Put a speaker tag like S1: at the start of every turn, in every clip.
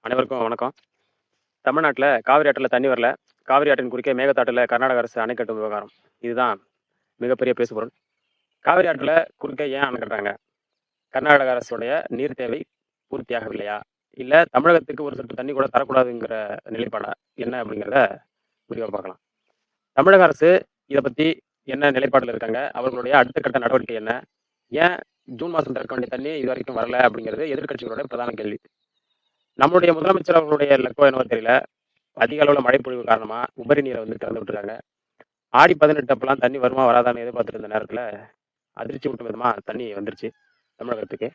S1: அனைவருக்கும் வணக்கம். தமிழ்நாட்டுல காவிரி ஆற்றுல தண்ணி வரல. காவிரி ஆற்றின் குறுக்கே மேகதாட்டுல கர்நாடக அரசு அணை கட்டும் விவகாரம். இதுதான் மிகப்பெரிய பேசுபொருள். காவிரி ஆற்றுல குறுக்கே ஏன் அணை கட்டுறாங்க? கர்நாடக அரசுடைய நீர் தேவை பூர்த்தியாகவில்லையா? இல்ல தமிழகத்துக்கு ஒரு சொட்டு தண்ணி கூட தரக்கூடாதுங்கிற நிலைப்பாடா? என்ன அப்படிங்கிறத விரிவா பார்க்கலாம். தமிழக அரசு இத பத்தி என்ன நிலைப்பாடுல இருக்காங்க? அவர்களுடைய அடுத்த கட்ட நடவடிக்கை என்ன? ஏன் ஜூன் மாசம் திறக்க வேண்டிய தண்ணி இதுவரைக்கும் வரல அப்படிங்கிறது எதிர்க்கட்சிகளோட பிரதான கேள்வி. நம்மளுடைய முதலமைச்சர் அவர்களுடைய லக்கோ என்னவோ தெரியல. அதிக அளவுல மழைப்பொழிவு காரணமா உபரி நீரை வந்து திறந்து விட்டுருக்காங்க. ஆடி 18 அப்பலாம் தண்ணி வருமா வராதான்னு எதிர்பார்த்துட்டு இருந்த நேரத்துல அதிர்ச்சி ஊட்டும் விதமா தண்ணி வந்துருச்சு தமிழகத்துக்கு.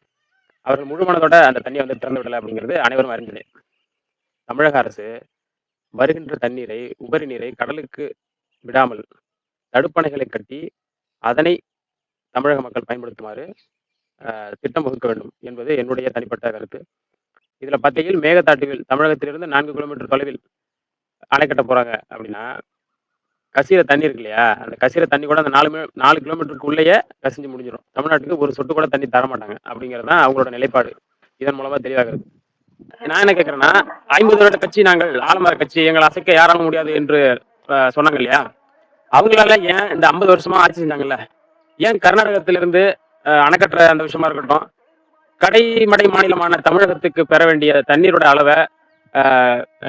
S1: அவர்கள் முழு மனதோட அந்த தண்ணியை வந்து திறந்து விடல அப்படிங்கிறது அனைவரும் அறிந்ததே. தமிழக அரசு வருகின்ற தண்ணீரை உபரி நீரை கடலுக்கு விடாமல் தடுப்பணைகளை கட்டி அதனை தமிழக மக்கள் பயன்படுத்துமாறு திட்டம் வகுக்க வேண்டும் என்பது என்னுடைய தனிப்பட்ட கருத்து. இதுல பார்த்தீங்கன்னா மேகதாட்டுவில் தமிழகத்திலிருந்து 4 கிலோமீட்டர் தொலைவில் அணை கட்ட போறாங்க அப்படின்னா கசியிற தண்ணி இருக்கு இல்லையா? அந்த கசியிற தண்ணி கூட அந்த 4 கிலோமீட்டருக்கு உள்ளேயே கசிஞ்சு முடிஞ்சிரும். தமிழ்நாட்டுக்கு ஒரு சொட்டு கூட தண்ணி தரமாட்டாங்க. அப்படிங்கிறது தான் அவங்களோட நிலைப்பாடு. இதன் மூலமா தெளிவாகிறது. நான் என்ன கேட்கிறேன்னா, 50 வருட கட்சி நாங்கள் ஆலமர கட்சி எங்களை அசைக்க யாராலும் முடியாது என்று சொன்னாங்க இல்லையா? அவங்களால ஏன் இந்த 50 வருஷமா ஆட்சி செஞ்சாங்கல்ல? ஏன் கர்நாடகத்திலிருந்து அணை கட்டுற அந்த விஷயமா இருக்கட்டும், கடைமடை மாநிலமான தமிழகத்துக்கு பெற வேண்டிய தண்ணீரோட அளவை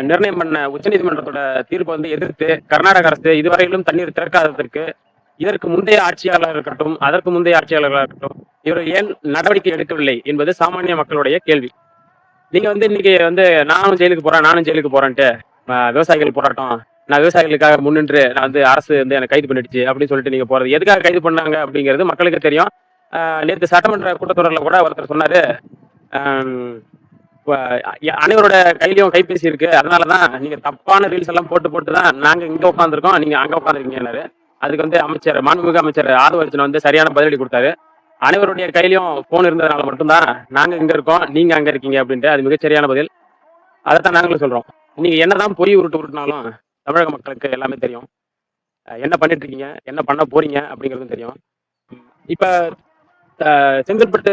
S1: நிர்ணயம் பண்ண உச்சநீதிமன்றத்தோட தீர்ப்பை வந்து எதிர்த்து கர்நாடக அரசு இதுவரையிலும் தண்ணீர் திறக்காததற்கு இதற்கு முந்தைய ஆட்சியாளர் இருக்கட்டும், அதற்கு முந்தைய ஆட்சியாளர்களாக இருக்கட்டும், இவர்கள் ஏன் நடவடிக்கை எடுக்கவில்லை என்பது சாமானிய மக்களுடைய கேள்வி. நீங்க வந்து இன்னைக்கு வந்து நானும் ஜெயிலுக்கு போறேன்ட்டு விவசாயிகள் போராட்டம், நான் விவசாயிகளுக்காக முன்னின்று நான் வந்து அரசு வந்து எனக்கு கைது பண்ணிடுச்சு அப்படின்னு சொல்லிட்டு நீங்க போறது எதுக்காக கைது பண்ணாங்க அப்படிங்கிறது மக்களுக்கு தெரியும். நேற்று சட்டமன்ற கூட்டத்தொடரில் கூட ஒருத்தர் சொன்னாரு, அனைவரோட கையிலயும் கைபேசி இருக்கு, அதனாலதான் நீங்க தப்பான ரீல்ஸ் எல்லாம் போட்டு தான் நாங்க இங்க உட்காந்துருக்கோம், நீங்க அங்க உட்காந்துருக்கீங்கன்னாரு. அதுக்கு வந்து மாண்புமிகு அமைச்சர் ஆதவ அர்ஜுனா வந்து சரியான பதிலடி கொடுத்தாரு. அனைவருடைய கையிலயும் போன் இருந்ததுனால மட்டும்தான் நாங்க இங்க இருக்கோம், நீங்க அங்க இருக்கீங்க அப்படின்ட்டு. அது மிகச்சரியான பதில். அதைத்தான் நாங்களும் சொல்றோம். நீங்க என்னதான் பொய் உருட்டுனாலும் தமிழக மக்களுக்கு எல்லாமே தெரியும். என்ன பண்ணிட்டு இருக்கீங்க, என்ன பண்ண போறீங்க அப்படிங்கிறதும் தெரியும். இப்ப செங்கல்பட்டு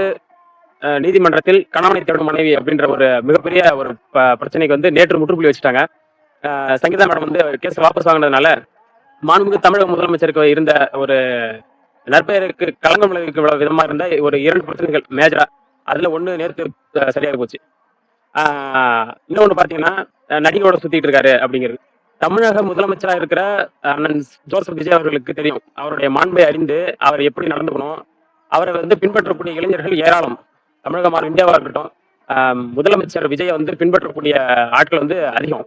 S1: நீதிமன்றத்தில் கணவனை தேடும் மனைவி அப்படின்ற ஒரு மிகப்பெரிய ஒரு பிரச்சனைக்கு வந்து நேற்று முற்றுப்புள்ளி வச்சுட்டாங்க. சங்கீதா மேடம் வந்து கேஸ் வாபஸ் வாங்கினதுனால மாண்புமிகு தமிழக முதலமைச்சருக்கு இருந்த ஒரு நற்பெயருக்கு களங்கம் விளைவிக்க விதமா இருந்த ஒரு 2 பிரச்சனைகள் மேஜரா, அதுல ஒண்ணு நேற்று சரியாக போச்சு. இன்னொன்னு பாத்தீங்கன்னா நடிகரோட சுத்திட்டு இருக்காரு அப்படிங்கிறது. தமிழக முதலமைச்சரா இருக்கிற அண்ணன் ஜோசப் விஜய் அவர்களுக்கு தெரியும், அவருடைய மாண்பை அறிந்து அவர் எப்படி நடந்துக்கணும். அவரை வந்து பின்பற்றக்கூடிய இளைஞர்கள் ஏராளம். தமிழகமா இந்தியாவா இருக்கட்டும், முதலமைச்சர் விஜயை வந்து பின்பற்றக்கூடிய ஆட்கள் வந்து அதிகம்.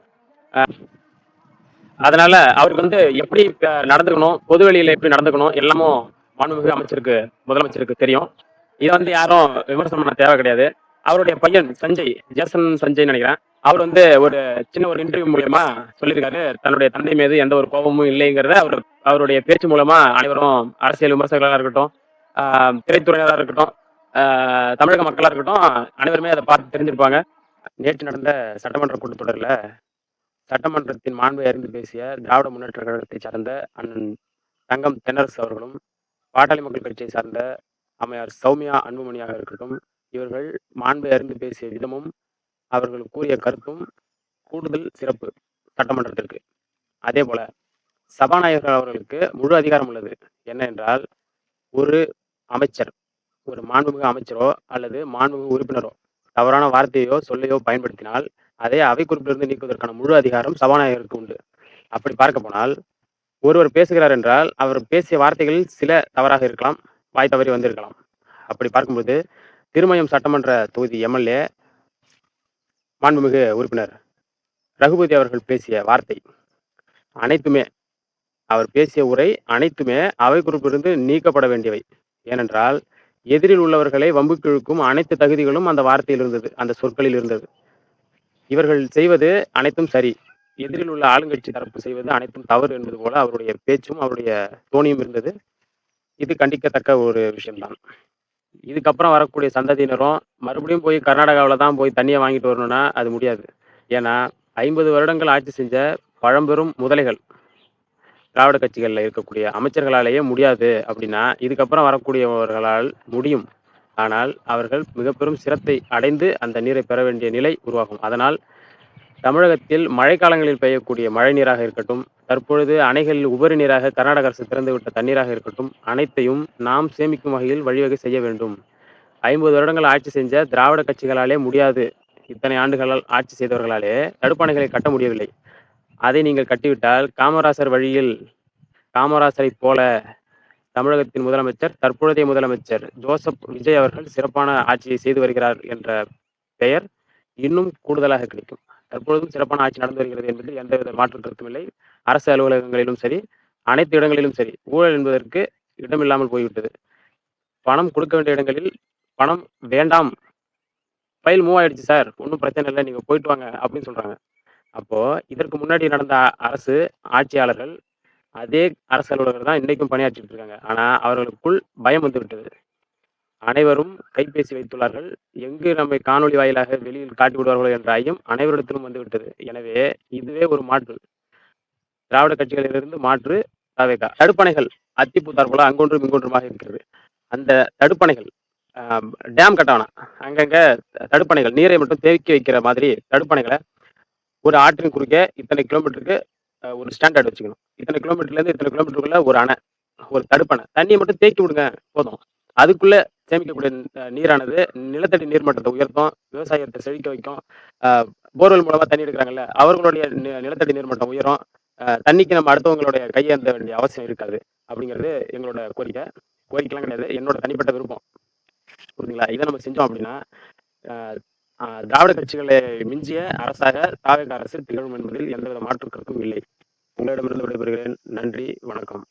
S1: அதனால அவருக்கு வந்து எப்படி நடந்துக்கணும், பொதுவெளியில எப்படி நடந்துக்கணும் எல்லாமும் மாண்புமிகு முதலமைச்சருக்கு தெரியும். இதை வந்து யாரும் விமர்சனம் பண்ண தேவை கிடையாது. அவருடைய பையன் சஞ்சய், ஜேசன் சஞ்சய் நினைக்கிறேன், அவர் வந்து ஒரு சின்ன ஒரு இன்டர்வியூ மூலமா சொல்லியிருக்காரு, தன்னுடைய தந்தை மீது எந்த ஒரு கோபமும் இல்லைங்கிறத அவருடைய பேச்சு மூலமா அனைவரும், அரசியல் விமர்சகர்களாக இருக்கட்டும், திரைத்துறையினராக இருக்கட்டும், தமிழக மக்களா இருக்கட்டும், அனைவருமே அதை பார்த்து தெரிஞ்சிருப்பாங்க. நேற்று நடந்த சட்டமன்ற கூட்டத்தொடரில் சட்டமன்றத்தின் மாண்பை அறிந்து பேசிய திராவிட முன்னேற்ற கழகத்தை சார்ந்த அண்ணன் தங்கம் தென்னரசு அவர்களும், பாட்டாளி மக்கள் கட்சியை சார்ந்த அம்மையார் சௌமியா அன்புமணியாக இருக்கட்டும், இவர்கள் மாண்பை அறிந்து பேசிய விதமும் அவர்கள் கூறிய கருத்தும் கூடுதல் சிறப்பு சட்டமன்றத்திற்கு. அதே போல சபாநாயகர் அவர்களுக்கு முழு அதிகாரம் உள்ளது. என்ன என்றால், ஒரு அமைச்சர், ஒரு மாண்புமிகு அமைச்சரோ அல்லது மாண்புமிகு உறுப்பினரோ தவறான வார்த்தையோ சொல்லையோ பயன்படுத்தினால் அதை அவை குறிப்பிலிருந்து நீக்குவதற்கான முழு அதிகாரம் சபாநாயகருக்கு உண்டு. அப்படி பார்க்க போனால், ஒருவர் பேசுகிறார் என்றால் அவர் பேசிய வார்த்தைகளில் சில தவறாக இருக்கலாம், வாய் தவறி வந்திருக்கலாம். அப்படி பார்க்கும்போது திருமயம் சட்டமன்ற தொகுதி எம்எல்ஏ மாண்புமிகு உறுப்பினர் ரகுபதி அவர்கள் பேசிய வார்த்தை அனைத்துமே, அவர் பேசிய உரை அனைத்துமே அவை குறிப்பிலிருந்து நீக்கப்பட வேண்டியவை. ஏனென்றால் எதிரில் உள்ளவர்களை வம்புக்கு இழுக்கும் அனைத்து தகுதிகளும் அந்த வார்த்தையில் இருந்தது, அந்த சொற்களில் இருந்தது. இவர்கள் செய்வது அனைத்தும் சரி, எதிரில் உள்ள ஆளுங்கட்சி தரப்பு செய்வது அனைத்தும் தவறு என்பது போல அவருடைய பேச்சும் அவருடைய தோணியும் இருந்தது. இது கண்டிக்கத்தக்க ஒரு விஷயம்தான். இதுக்கப்புறம் வரக்கூடிய சந்ததியினரும் மறுபடியும் போய் கர்நாடகாவில் தான் போய் தண்ணியை வாங்கிட்டு வரணும்னா அது முடியாது. ஏன்னா 50 வருடங்கள் ஆட்சி செஞ்ச பழம்பெரும் முதலைகள், திராவிட கட்சிகளில் இருக்கக்கூடிய அமைச்சர்களாலேயே முடியாது அப்படின்னா இதுக்கப்புறம் வரக்கூடியவர்களால் முடியும். ஆனால் அவர்கள் மிக பெரும் சிரத்தை அடைந்து அந்த நீரை பெற வேண்டிய நிலை உருவாகும். அதனால் தமிழகத்தில் மழைக்காலங்களில் பெய்யக்கூடிய மழை நீராக இருக்கட்டும், தற்பொழுது அணைகளில் உபரி நீராக கர்நாடக அரசு திறந்துவிட்ட தண்ணீராக இருக்கட்டும், அனைத்தையும் நாம் சேமிக்கும் வகையில் வழிவகை செய்ய வேண்டும். 50 வருடங்கள் ஆட்சி செஞ்ச திராவிட கட்சிகளாலே முடியாது. இத்தனை ஆண்டுகளால் ஆட்சி செய்தவர்களாலே தடுப்பணைகளை கட்ட முடியவில்லை. அதை நீங்கள் கட்டிவிட்டால் காமராசர் வழியில் காமராசரைப் போல தமிழகத்தின் முதலமைச்சர், தற்பொழுதைய முதலமைச்சர் ஜோசப் விஜய் அவர்கள் சிறப்பான ஆட்சியை செய்து வருகிறார் என்ற பெயர் இன்னும் கூடுதலாக கிடைக்கும். தற்பொழுதும் சிறப்பான ஆட்சி நடந்து வருகிறது என்பதில் எந்தவித மாற்று கருத்தும் இல்லை. அரசு அலுவலகங்களிலும் சரி, அனைத்து இடங்களிலும் சரி, ஊழல் என்பதற்கு இடமில்லாமல் போய்விட்டது. பணம் கொடுக்க வேண்டிய இடங்களில் பணம் வேண்டாம். ஃபைல் மூவ் ஆயிடுச்சு சார். ஒண்ணும் பிரச்சனை இல்ல. நீங்க போயிட்டு வாங்க அப்படின்னு சொல்றாங்க. அப்போ இதற்கு முன்னாடி நடந்த அரசு ஆட்சியாளர்கள் அதே அரசு அலுவலர்கள் தான் இன்னைக்கும் பணியாற்றிட்டு இருக்காங்க. ஆனா அவர்களுக்குள் பயம் வந்து விட்டது. அனைவரும் கைபேசி வைத்துள்ளார்கள். எங்கு நம்மை காணொளி வாயிலாக வெளியில் காட்டி விடுவார்களோ என்ற ஐயம் அனைவரிடத்திலும் வந்துவிட்டது. எனவே இதுவே ஒரு மாற்று. திராவிட கட்சிகளிலிருந்து மாற்று தவேகா. தடுப்பணைகள் அத்திப்பூத்தார் போல அங்கொன்றும் இங்கொன்றுமாக இருக்கிறது. அந்த தடுப்பணைகள் டேம் கட்ட வேணாம். அங்கங்க தடுப்பணைகள் நீரை மட்டும் தேக்கி வைக்கிற மாதிரி தடுப்பணைகளை ஒரு ஆற்றின் குறுக்கே இத்தனை கிலோமீட்டருக்கு ஒரு ஸ்டாண்டர்ட் வச்சுக்கணும். இத்தனை கிலோமீட்டர்லேருந்து இத்தனை கிலோமீட்டருக்குள்ள ஒரு அணை, ஒரு தடுப்பணை. தண்ணியை மட்டும் தேக்கி விடுங்க போதும். அதுக்குள்ள சேமிக்கக்கூடிய நீரானது நிலத்தடி நீர்மட்டத்தை உயர்த்தும், விவசாயத்தை செழிக்க வைக்கும். போர்வெல் மூலமா தண்ணி எடுக்கிறாங்கல்ல, அவர்களுடைய நிலத்தடி நீர்மட்டம் உயரும். தண்ணிக்கு நம்ம அடுத்தவங்களுடைய கையேந்த வேண்டிய அவசியம் இருக்காது. அப்படிங்கிறது எங்களோட கோரிக்கை. கோரிக்கைலாம் கிடையாது, என்னோட தனிப்பட்ட விருப்பம். புரியுதுங்களா? இதை நம்ம செஞ்சோம் அப்படின்னா திராவிட கட்சிகளை மிஞ்சிய அரசாக தாவேகா அரசு திகழும் என்பதில் எந்தவித மாற்று கருத்தும் இல்லை. உங்களிடமிருந்து விடைபெறுகிறேன். நன்றி, வணக்கம்.